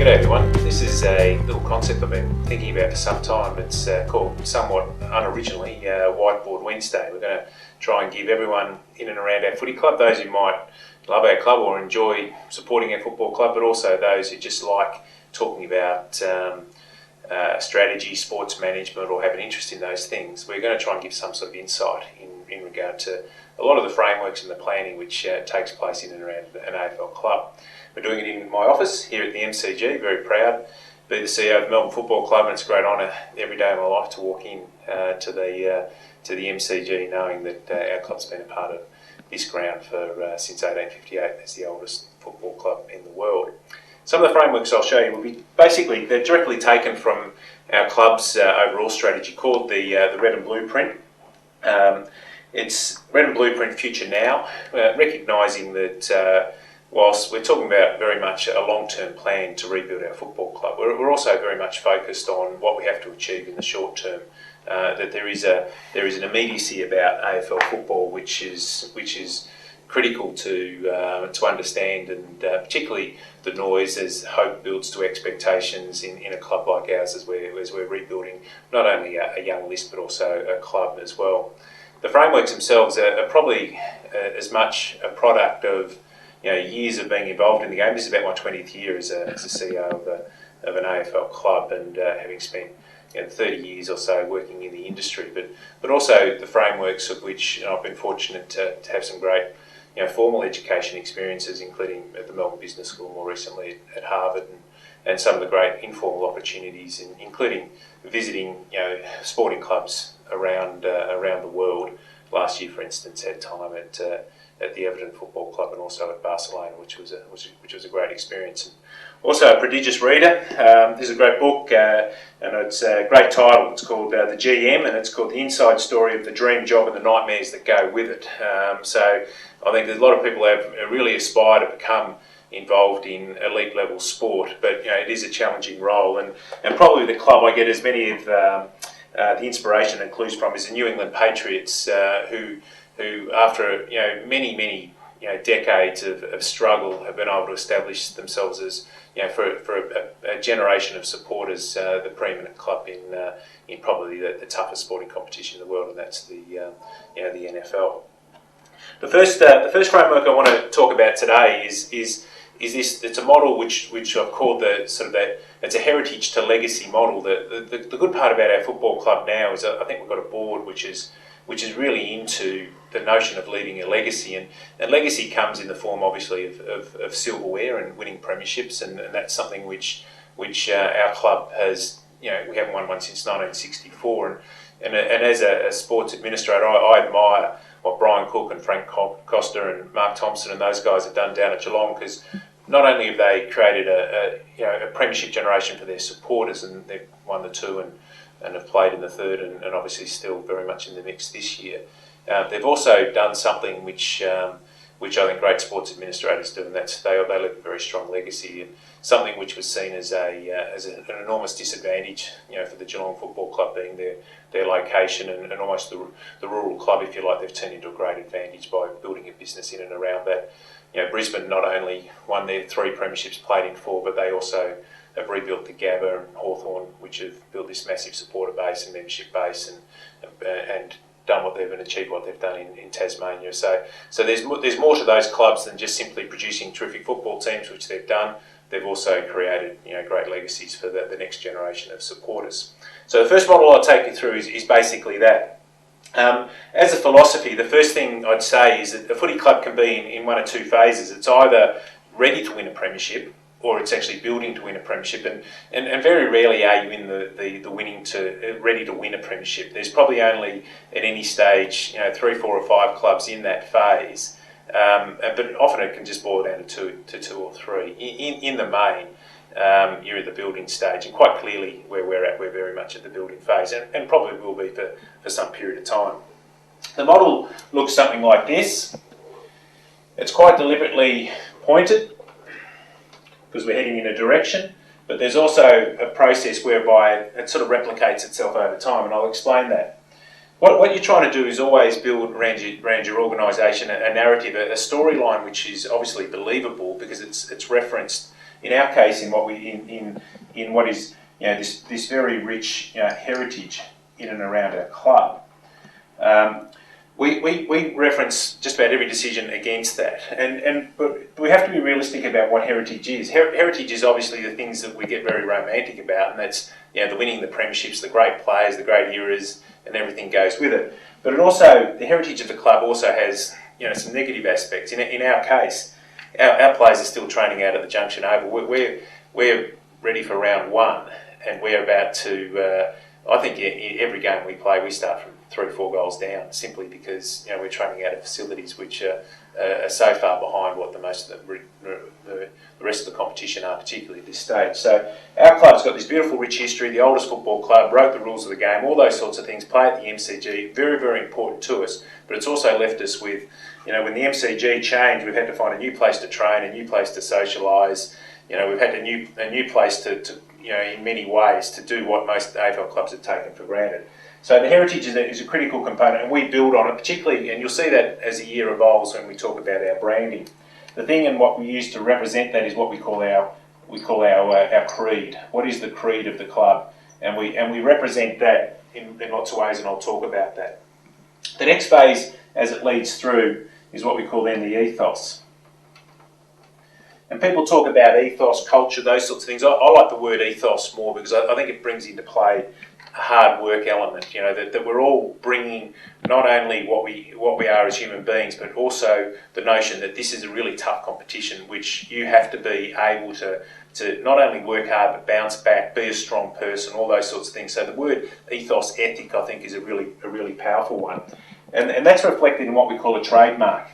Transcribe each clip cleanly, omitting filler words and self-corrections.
G'day everyone. This is a little concept I've been thinking about for some time. It's called somewhat unoriginally Whiteboard Wednesday. We're going to try and give everyone in and around our footy club, those who might love our club or enjoy supporting our football club, but also those who just like talking about strategy, sports management, or have an interest in those things. We're going to try and give some sort of insight in regard to a lot of the frameworks and the planning which takes place in and around an AFL club. We're doing it in my office here at the MCG, very proud to be the CEO of Melbourne Football Club, and it's a great honour every day of my life to walk in to the MCG knowing that our club's been a part of this ground for since 1858 as the oldest football club in the world. Some of the frameworks I'll show you will be basically, they're directly taken from our club's overall strategy called the Red and Blueprint. It's Red and Blueprint Future Now, recognising that whilst we're talking about very much a long-term plan to rebuild our football club, we're also very much focused on what we have to achieve in the short term. That there is an immediacy about AFL football which is critical to understand, and particularly the noise as hope builds to expectations in a club like ours as we're rebuilding not only a young list but also a club as well. The frameworks themselves are probably as much a product of years of being involved in the game. This is about my 20th year as a CEO of an AFL club, and having spent 30 years or so working in the industry, but also the frameworks of which I've been fortunate to have some great formal education experiences, including at the Melbourne Business School, more recently at Harvard, and some of the great informal opportunities, including visiting sporting clubs around the world. Last year, for instance, had time at the Everton Football Club and also at Barcelona, which was a great experience. And also a prodigious reader. This is a great book, and it's a great title. It's called The GM, and it's called The Inside Story of the Dream Job and the Nightmares That Go With It. So I think there's a lot of people who have really aspire to become involved in elite level sport, but it is a challenging role, and probably the club I get as many of the inspiration and clues from is the New England Patriots, who after many decades of struggle have been able to establish themselves as for a generation of supporters the preeminent club in probably the toughest sporting competition in the world, and that's the NFL. The first framework I want to talk about today is this. It's a model which I've called it's a heritage to legacy model. The good part about our football club now is I think we've got a board which is really into the notion of leaving a legacy, and legacy comes in the form obviously of silverware and winning premierships, and that's something which our club has. We haven't won one since 1964, and as a sports administrator, I admire what Brian Cook and Frank Costa and Mark Thompson and those guys have done down at Geelong, because not only have they created a premiership generation for their supporters, and they've won the two and have played in the third, and obviously still very much in the mix this year. They've also done something which I think great sports administrators do, and that's they leave a very strong legacy, and something which was seen as an enormous disadvantage, for the Geelong Football Club being their location and almost the rural club, if you like. They've turned into a great advantage by building a business in and around that. Brisbane not only won their 3 premierships, played in 4, but they also have rebuilt the Gabba, and Hawthorn, which have built this massive supporter base and membership base, and done what they've achieved what they've done in Tasmania. So there's more to those clubs than just simply producing terrific football teams, which they've done. They've also created great legacies for the next generation of supporters. So the first model I'll take you through is basically that. As a philosophy, the first thing I'd say is that a footy club can be in one of 2 phases. It's either ready to win a premiership, or it's actually building to win a premiership, and very rarely are you in the winning to ready to win a premiership. There's probably only at any stage 3, 4 or 5 clubs in that phase, but often it can just boil down to 2 or 3. In the main, you're at the building stage, and quite clearly where we're at, we're very much at the building phase, and probably will be for some period of time. The model looks something like this. It's quite deliberately pointed, because we're heading in a direction, but there's also a process whereby it sort of replicates itself over time, and I'll explain that. What you're trying to do is always build around your organisation a narrative, a storyline which is obviously believable because it's referenced in our case, in what is this very rich heritage in and around our club. We reference just about every decision against that, but we have to be realistic about what heritage is. Heritage is obviously the things that we get very romantic about, and that's the winning the premierships, the great players, the great eras, and everything goes with it. But the heritage of the club also has some negative aspects. In our case, our players are still training out at the Junction Oval. We're ready for round one, and we're about to. I think every game we play, we start from 3 or 4 goals down, simply because we're training out of facilities which are so far behind what the rest of the competition are, particularly at this stage. So our club's got this beautiful, rich history. The oldest football club, wrote the rules of the game, all those sorts of things. Play at the MCG, very, very important to us. But it's also left us with, when the MCG changed, we've had to find a new place to train, a new place to socialise. We've had a new place to in many ways to do what most AFL clubs have taken for granted. So the heritage is a critical component, and we build on it, particularly, and you'll see that as the year evolves when we talk about our branding. The thing and what we use to represent that is what we call our creed. What is the creed of the club? And we represent that in lots of ways, and I'll talk about that. The next phase, as it leads through, is what we call then the ethos. And people talk about ethos, culture, those sorts of things. I like the word ethos more because I think it brings into play a hard work element. That we're all bringing not only what we are as human beings, but also the notion that this is a really tough competition, which you have to be able to not only work hard but bounce back, be a strong person, all those sorts of things. So the word ethos, ethic, I think is a really powerful one, and that's reflected in what we call a trademark.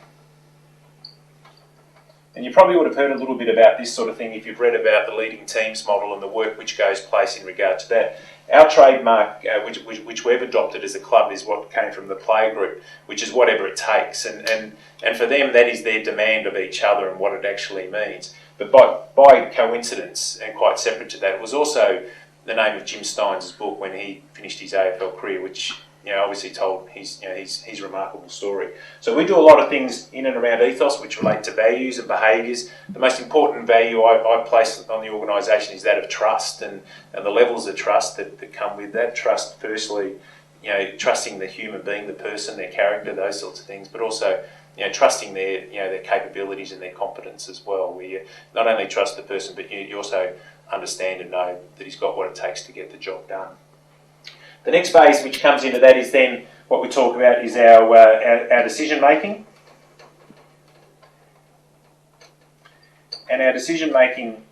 And you probably would have heard a little bit about this sort of thing if you've read about the leading teams model and the work which goes place in regard to that. Our trademark, which we've adopted as a club, is what came from the player group, which is whatever it takes. And for them, that is their demand of each other and what it actually means. But by coincidence, and quite separate to that, it was also the name of Jim Stein's book when he finished his AFL career, which obviously told his remarkable story. So we do a lot of things in and around ethos which relate to values and behaviours. The most important value I place on the organisation is that of trust and the levels of trust that come with that. Trust, firstly, trusting the human being, the person, their character, those sorts of things, but also trusting their capabilities and their competence as well. We not only trust the person, but you also understand and know that he's got what it takes to get the job done. The next phase which comes into that is then what we talk about is our decision making. And our decision making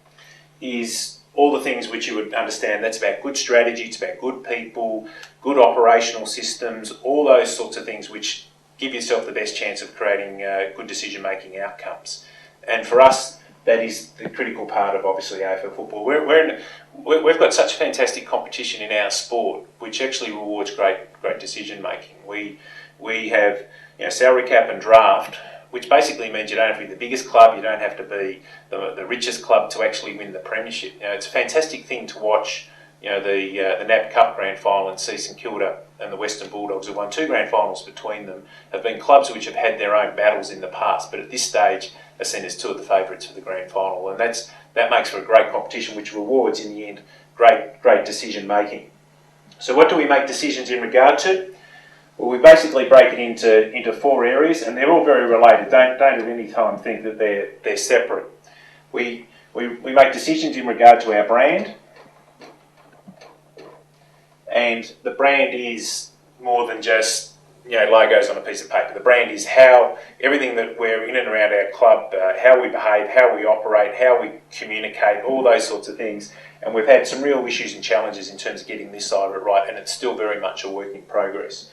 is all the things which you would understand. That's about good strategy, it's about good people, good operational systems, all those sorts of things which give yourself the best chance of creating good decision making outcomes. And for us, that is the critical part of obviously AFL football. We've got such fantastic competition in our sport, which actually rewards great decision making. We have salary cap and draft, which basically means you don't have to be the biggest club, you don't have to be the richest club to actually win the premiership. It's a fantastic thing to watch. The NAB Cup Grand Final and see St Kilda and the Western Bulldogs, have won 2 grand finals between them, have been clubs which have had their own battles in the past, but at this stage are seen as 2 of the favourites for the grand final, and that makes for a great competition which rewards in the end great decision making. So what do we make decisions in regard to? Well, we basically break it into 4 areas, and they're all very related. Don't at any time think that they're separate. We make decisions in regard to our brand. And the brand is more than just logos on a piece of paper. The brand is how everything that we're in and around our club, how we behave, how we operate, how we communicate, all those sorts of things. And we've had some real issues and challenges in terms of getting this side of it right, and it's still very much a work in process.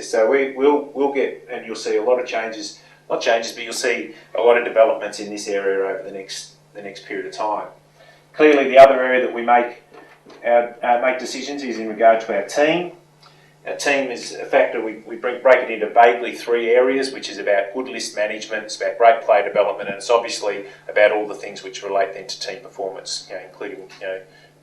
So we'll get, and you'll see a lot of changes, not changes, but you'll see a lot of developments in this area over the next period of time. Clearly, the other area that we make decisions is in regard to our team. Our team is a factor. We break it into vaguely 3 areas, which is about good list management, it's about great player development, and it's obviously about all the things which relate then to team performance, including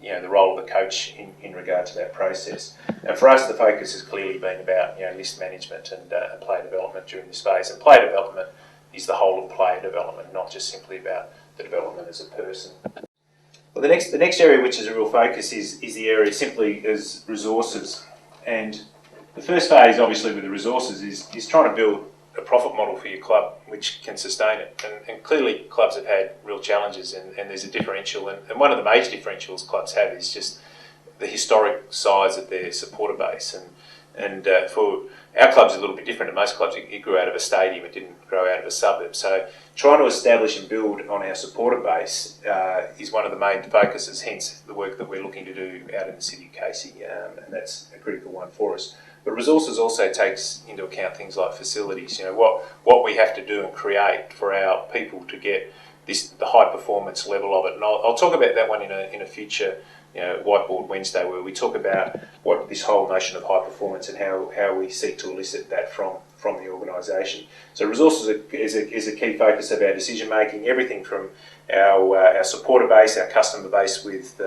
the role of the coach in regard to that process. And for us, the focus has clearly been about list management and player development during this phase. And player development is the whole of player development, not just simply about the development as a person. Well, the next area which is a real focus is the area simply as resources. And the first phase, obviously, with the resources is trying to build a profit model for your club which can sustain it. And clearly clubs have had real challenges, and there's a differential. And one of the major differentials clubs have is just the historic size of their supporter base. And for our club's a little bit different. In most clubs, it grew out of a stadium, it didn't grow out of a suburb. So trying to establish and build on our supporter base is one of the main focuses, hence the work that we're looking to do out in the city of Casey, and that's a critical one for us. But resources also takes into account things like facilities. You know, what we have to do and create for our people to get the high performance level of it. And I'll talk about that one in a future Whiteboard Wednesday, where we talk about what this whole notion of high performance and how we seek to elicit that from the organisation. So resources is a key focus of our decision making. Everything from our supporter base, our customer base with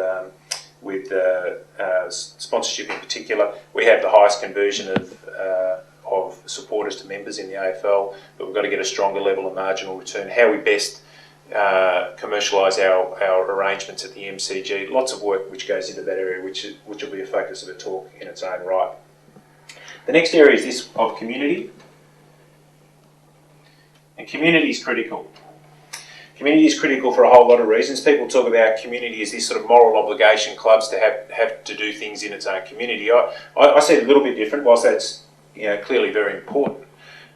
sponsorship in particular. We have the highest conversion of supporters to members in the AFL, but we've got to get a stronger level of marginal return. How we best commercialise our arrangements at the MCG. Lots of work which goes into that area, which will be a focus of a talk in its own right. The next area is this of community. And community is critical. Community is critical for a whole lot of reasons. People talk about community as this sort of moral obligation clubs to have to do things in its own community. I see it a little bit different, whilst that's clearly very important.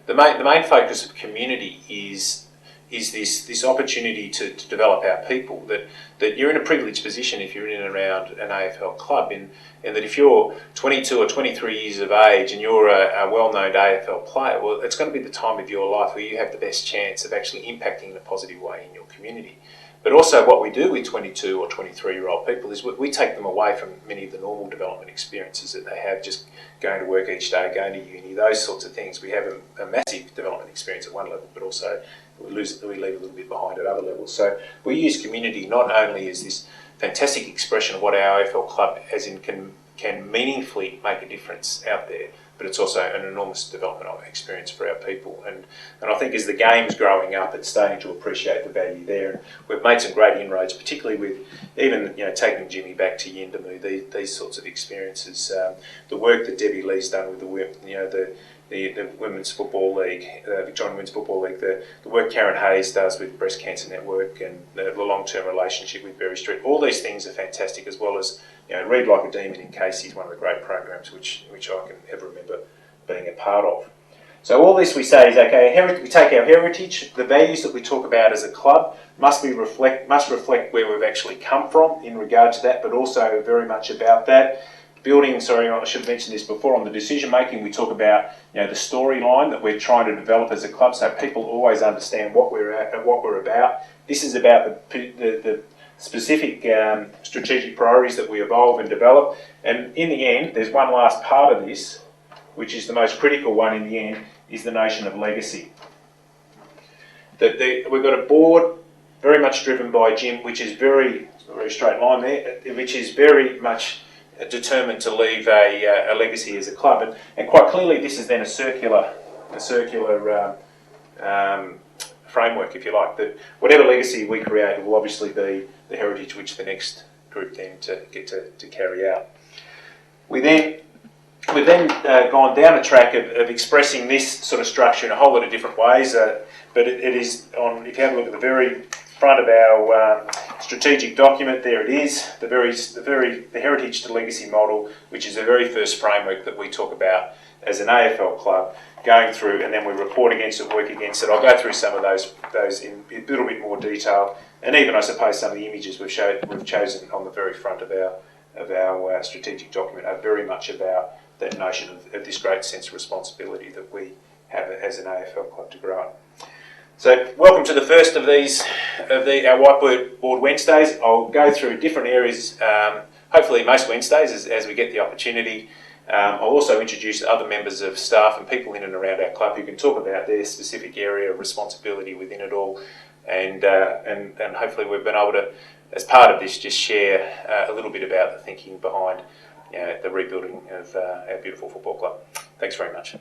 The main focus of community is this opportunity to develop our people, that you're in a privileged position if you're in and around an AFL club, and that if you're 22 or 23 years of age and you're a well-known AFL player, well, it's going to be the time of your life where you have the best chance of actually impacting in a positive way in your community. But also what we do with 22 or 23-year-old people is we take them away from many of the normal development experiences that they have, just going to work each day, going to uni, those sorts of things. We have a massive development experience at one level, but also we leave a little bit behind at other levels. So we use community not only as this fantastic expression of what our AFL club can meaningfully make a difference out there, but it's also an enormous development experience for our people. And I think as the game's growing up, it's starting to appreciate the value there. And we've made some great inroads, particularly with even taking Jimmy back to Yindamu, these sorts of experiences. The work that Debbie Lee's done with the Women's Football League, Victorian Women's Football League, the work Karen Hayes does with Breast Cancer Network, and the long-term relationship with Berry Street. All these things are fantastic, as well as Read Like a Demon in Casey is one of the great programs which I can ever remember being a part of. So all this we say is, okay, we take our heritage, the values that we talk about as a club must reflect where we've actually come from in regard to that, but also very much about that. I should have mentioned this before, on the decision making we talk about the storyline that we're trying to develop as a club, so people always understand what we're at and what we're about. This is about the specific strategic priorities that we evolve and develop, and in the end there's one last part of this, which is the most critical one in the end, is the notion of legacy. We've got a board very much driven by Jim, which is very straight line there, which is very much determined to leave a legacy as a club, and quite clearly this is then a circular framework, if you like, that whatever legacy we create will obviously be the heritage which the next group then get to carry out. We've then gone down a track of expressing this sort of structure in a whole lot of different ways, but it is on, if you have a look at the very front of our strategic document, there it is, the heritage to legacy model, which is the very first framework that we talk about as an AFL club, going through, and then we report against it, work against it. I'll go through some of those in a little bit more detail, and even I suppose some of the images we've chosen on the very front of our strategic document are very much about that notion of this great sense of responsibility that we have as an AFL club to grow up. So welcome to the first of our Whiteboard Wednesdays. I'll go through different areas, hopefully most Wednesdays as we get the opportunity. I'll also introduce other members of staff and people in and around our club who can talk about their specific area of responsibility within it all, and hopefully we've been able to, as part of this, just share a little bit about the thinking behind the rebuilding of our beautiful football club. Thanks very much.